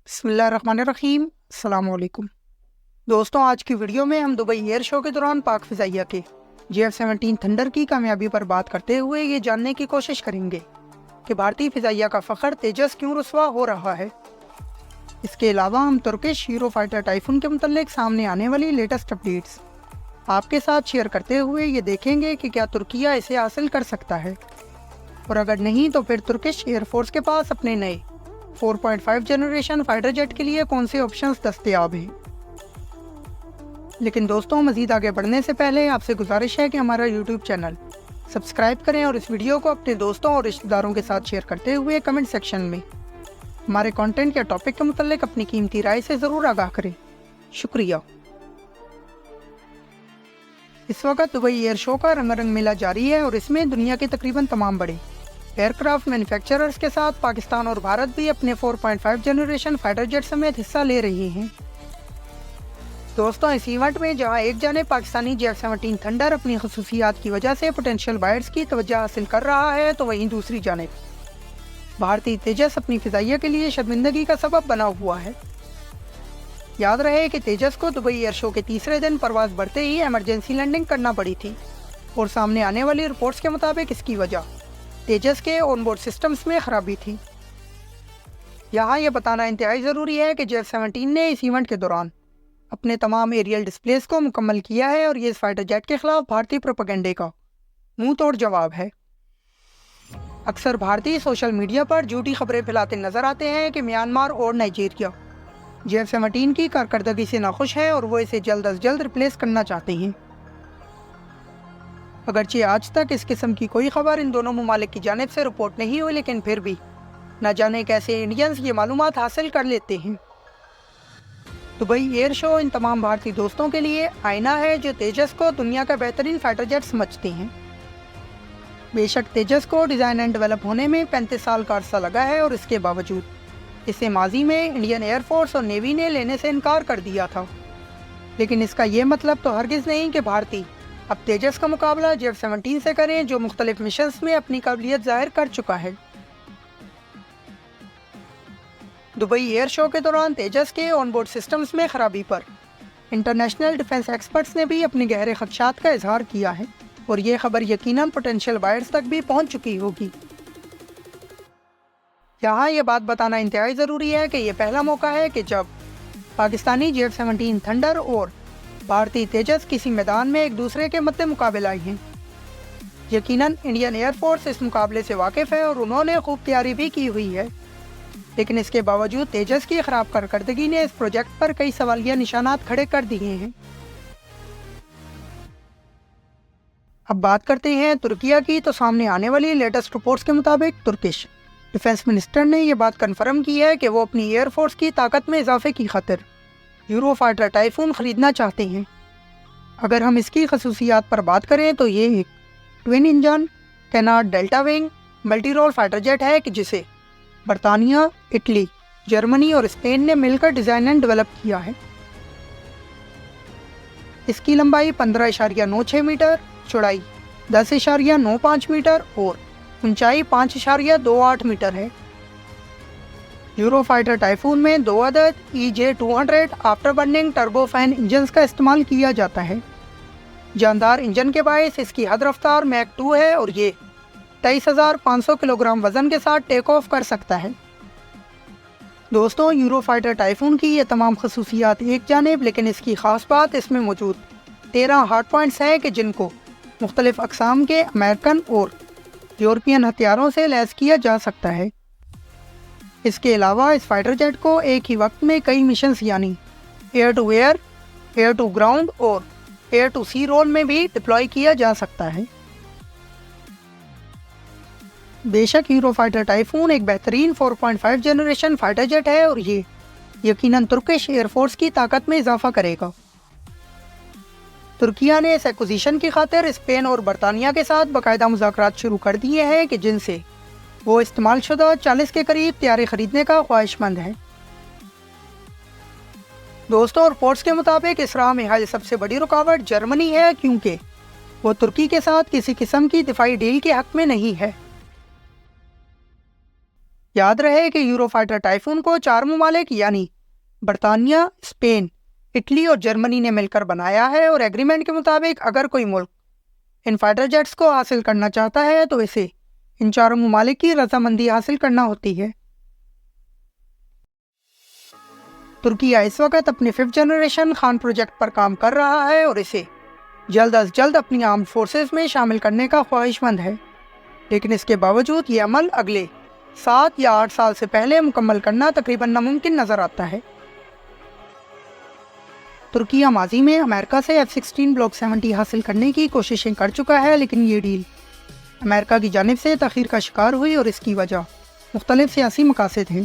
बिस्मिल्लाहिर्रहमानिर्रहीम। अस्सलाम वालेकुम दोस्तों, आज की वीडियो में हम दुबई एयर शो के दौरान पाक फ़िज़ाइया के JF-17 थंडर की कामयाबी पर बात करते हुए ये जानने की कोशिश करेंगे कि भारतीय फ़िज़ाइया का फ़ख्र तेजस क्यों रुस्वा हो रहा है। इसके अलावा हम तुर्किश यूरो फाइटर टाइफून के मुतल्लिक सामने आने वाली लेटेस्ट अपडेट्स आपके साथ शेयर करते हुए ये देखेंगे कि क्या तुर्किया इसे हासिल कर सकता है, और अगर नहीं तो फिर तुर्किश एयरफोर्स के पास अपने नए 4.5 जनरेशन फाइटर जेट के लिए कौन से ऑप्शंस दस्तयाब हैं। लेकिन दोस्तों, मज़ीद आगे बढ़ने से पहले आपसे गुजारिश है कि हमारा यूट्यूब चैनल सब्सक्राइब करें और इस वीडियो को अपने दोस्तों और रिश्तेदारों के साथ शेयर करते हुए कमेंट सेक्शन में हमारे कंटेंट या टॉपिक के मुतालिक अपनी कीमती राय से ज़रूर आगाह करें। शुक्रिया। इस वक्त दुबई एयर शो का रंगारंग मेला जारी है और इसमें दुनिया के तकरीबन तमाम बड़े एयरक्राफ्ट मैन्युफैक्चरर्स के साथ पाकिस्तान और भारत भी अपने 4.5 जनरेशन फाइटर जेट समेत हिस्सा ले रहे हैं। दोस्तों, इस इवेंट में जहां एक जाने पाकिस्तानी JF-17 थंडर अपनी खसूसियात की वजह से पोटेंशियल बायर्स की तवज्जो हासिल कर रहा है, तो वहीं दूसरी जानिब भारतीय तेजस अपनी फ़िज़ाइया के लिए शर्मिंदगी का सबब बना हुआ है। याद रहे कि तेजस को दुबई एयर शो के तीसरे दिन परवाज बढ़ते ही एमरजेंसी लैंडिंग करना पड़ी थी, और सामने आने वाली रिपोर्ट्स के मुताबिक इसकी वजह तेजस के ऑनबोर्ड सिस्टम्स में खराबी थी। यहाँ यह बताना इंतहाई ज़रूरी है कि JF-17 ने इस इवेंट के दौरान अपने तमाम एरियल डिस्प्लेस को मुकम्मल किया है, और ये इस फाइटर जेट के खिलाफ भारतीय प्रोपेगेंडे का मुंह तोड़ जवाब है। अक्सर भारतीय सोशल मीडिया पर झूठी खबरें फैलाते नजर आते हैं कि म्यांमार और नाइजीरिया JF-17 की कारकर्दगी से नाखुश है और वो इसे जल्द अज जल्द रिप्लेस करना चाहते हैं। अगरचे आज तक इस किस्म की कोई खबर इन दोनों ममालिक की जानिब से रिपोर्ट नहीं हुई, लेकिन फिर भी न जाने कैसे इंडियंस ये मालूमात हासिल कर लेते हैं। दुबई एयर शो इन तमाम भारतीय दोस्तों के लिए आईना है जो तेजस को दुनिया का बेहतरीन फाइटर जेट समझते हैं। बेशक तेजस को डिज़ाइन एंड डेवलप होने में 35 साल का अरसा लगा है, और इसके बावजूद इसे माजी में इंडियन एयरफोर्स और नेवी ने लेने से इनकार कर दिया था। लेकिन इसका ये मतलब तो हरगिज़ नहीं कि भारतीय अब तेजस का मुकाबला JF-17 से करें, जो मुख्तलिफ मिशंस में अपनी काबिलियत जाहिर कर चुका है। दुबई एयर शो के दौरान तेजस के ऑनबोर्ड सिस्टम्स में खराबी पर इंटरनेशनल डिफेंस एक्सपर्ट्स ने भी अपने गहरे खदशात का इजहार किया है, और ये खबर यकीनन पोटेंशियल बायर्स तक भी पहुंच चुकी होगी। यहाँ ये बात बताना इंतहाई ज़रूरी है कि यह पहला मौका है कि जब पाकिस्तानी JF-17 थंडर और भारतीय तेजस किसी मैदान में एक दूसरे के मद्दे मुकाबले आए हैं। यकीनन इंडियन एयरफोर्स इस मुकाबले से वाकिफ़ है और उन्होंने खूब तैयारी भी की हुई है, लेकिन इसके बावजूद तेजस की खराब कारकर्दगी ने इस प्रोजेक्ट पर कई सवालिया निशानात खड़े कर दिए हैं। अब बात करते हैं तुर्किया की, तो सामने आने वाली लेटेस्ट रिपोर्ट्स के मुताबिक तुर्किश डिफेंस मिनिस्टर ने यह बात कन्फर्म की है कि वो अपनी एयरफोर्स की ताकत में इजाफे की खातिर यूरो फाइटर टाइफून ख़रीदना चाहते हैं। अगर हम इसकी खसूसियात पर बात करें तो ये एक twin engine canard delta wing multi role fighter jet है कि जिसे बरतानिया, इटली, जर्मनी और स्पेन ने मिलकर डिज़ाइन एंड डेवलप किया है। इसकी लंबाई 15.96 मीटर, चौड़ाई 10.95 मीटर और ऊंचाई 5.28 मीटर है। यूरो फाइटर टाइफून में 2 अदद EJ-200 after burning turbofan engines का इस्तेमाल किया जाता है। जानदार इंजन के बायस इसकी हद रफ्तार मैक 2 है, और ये 23,500 किलोग्राम वज़न के साथ टेक ऑफ कर सकता है। दोस्तों, यूरो फाइटर टाइफून की ये तमाम खसूसियात एक जानिब, लेकिन इसकी ख़ास बात इसमें मौजूद 13 हार्ड पॉइंट्स हैं कि जिनको मुख्तलिफ अक़साम के अमेरिकन और यूरोपियन हथियारों से लैस किया जा सकता है। इसके अलावा इस फाइटर जेट को एक ही वक्त में कई मिशंस यानी air to air, air to ground और एयर टू सी रोल में भी डिप्लॉय किया जा सकता है। बेशक यूरो फाइटर टाइफून एक बेहतरीन 4.5 जनरेशन फाइटर जेट है, और ये यकीनन तुर्किश एयरफोर्स की ताकत में इजाफा करेगा। तुर्किया ने इस एक्विजिशन की खातिर स्पेन और बरतानिया के साथ बाकायदा मुज़ाकरात शुरू कर दिए हैं कि जिनसे वो इस्तेमाल शुदा 40 के करीब तैयारी खरीदने का ख्वाहिशमंद है। दोस्तों, रिपोर्ट्स के मुताबिक इस राह में हाल सबसे बड़ी रुकावट जर्मनी है, क्योंकि वो तुर्की के साथ किसी किस्म की दिफाई डील के हक में नहीं है। یاد رہے کہ یورو فائٹر ٹائفون کو 4 ممالک یعنی برطانیہ، اسپین، اٹلی اور جرمنی نے مل کر بنایا ہے، اور ایگریمنٹ کے مطابق اگر کوئی ملک ان فائٹر جیٹس کو حاصل کرنا چاہتا ہے تو اسے ان 4 ممالک کی رضامندی حاصل کرنا ہوتی ہے۔ ترکیہ اس وقت اپنے 5th جنریشن خان پروجیکٹ پر کام کر رہا ہے اور اسے جلد از جلد اپنی آرمڈ فورسز میں شامل کرنے کا خواہش مند ہے، لیکن اس کے باوجود یہ عمل اگلے 7 یا 8 سال سے پہلے مکمل کرنا تقریباً ناممکن نظر آتا ہے۔ ترکیہ ماضی میں امریکہ سے F-16 بلاک 70 حاصل کرنے کی کوششیں کر چکا ہے، لیکن یہ ڈیل امریکہ کی جانب سے تاخیر کا شکار ہوئی اور اس کی وجہ مختلف سیاسی مقاصد ہیں۔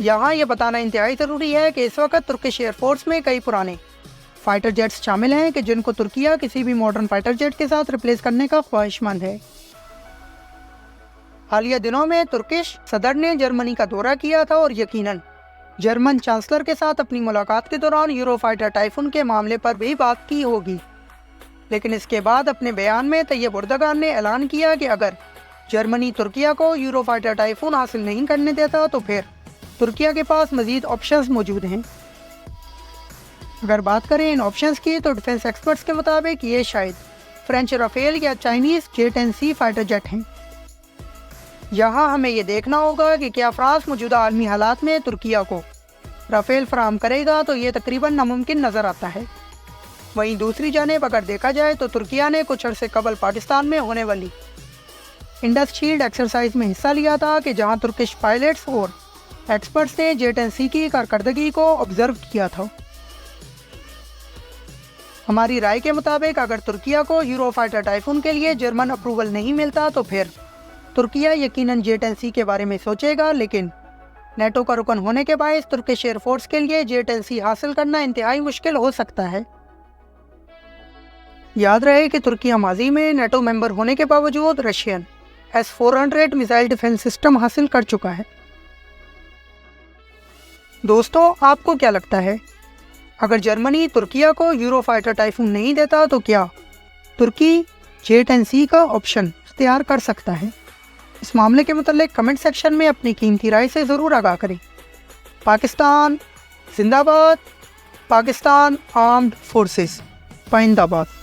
یہاں یہ بتانا انتہائی ضروری ہے کہ اس وقت ترکش ایئر فورس میں کئی پرانے فائٹر جیٹس شامل ہیں کہ جن کو ترکیہ کسی بھی ماڈرن فائٹر جیٹ کے ساتھ ریپلیس کرنے کا خواہش مند ہے۔ حالیہ دنوں میں ترکش صدر نے جرمنی کا دورہ کیا تھا اور یقیناً جرمن چانسلر کے ساتھ اپنی ملاقات کے دوران یورو فائٹر ٹائفون کے معاملے پر بھی بات کی ہوگی، لیکن اس کے بعد اپنے بیان میں طیب اردگان نے اعلان کیا کہ اگر جرمنی ترکیہ کو یورو فائٹر ٹائفون حاصل نہیں کرنے دیتا تو پھر ترکیہ کے پاس مزید آپشنز موجود ہیں۔ اگر بات کریں ان آپشنز کی تو ڈیفنس ایکسپرٹس کے مطابق یہ شاید فرینچ رافیل یا چائنیز J-10C فائٹر جیٹ ہیں۔ یہاں ہمیں یہ دیکھنا ہوگا کہ کیا فرانس موجودہ عالمی حالات میں ترکیہ کو رافیل فراہم کرے گا، تو یہ تقریباً ناممکن نظر آتا ہے۔ وہیں دوسری جانب اگر دیکھا جائے تو ترکیہ نے کچھ عرصے قبل پاکستان میں ہونے والی انڈس شیلڈ ایکسرسائز میں حصہ لیا تھا کہ جہاں ترکش پائلٹس اور ایکسپرٹس نے J-10C کی کارکردگی کو آبزرو کیا تھا۔ ہماری رائے کے مطابق اگر ترکیہ کو یورو فائٹر ٹائفون کے لیے جرمن اپروول نہیں ملتا تو پھر ترکیہ یقیناً J-10C کے بارے میں سوچے گا، لیکن نیٹو کا رکن ہونے کے باعث ترکش ایئر فورس کے لیے J-10C حاصل کرنا انتہائی مشکل ہو سکتا ہے۔ یاد رہے کہ ترکیہ ماضی میں نیٹو ممبر ہونے کے باوجود Russian S-400 missile defence system حاصل کر چکا ہے۔ دوستوں، آپ کو کیا لگتا ہے؟ اگر جرمنی ترکیہ کو یورو فائٹر ٹائفون نہیں دیتا تو کیا ترکی J-10C کا آپشن اختیار کر سکتا ہے؟ اس معاملے کے متعلق کمنٹ سیکشن میں اپنی قیمتی رائے سے ضرور آگاہ کریں۔ پاکستان زندہ باد، پاکستان آرمڈ فورسز پائندہ باد۔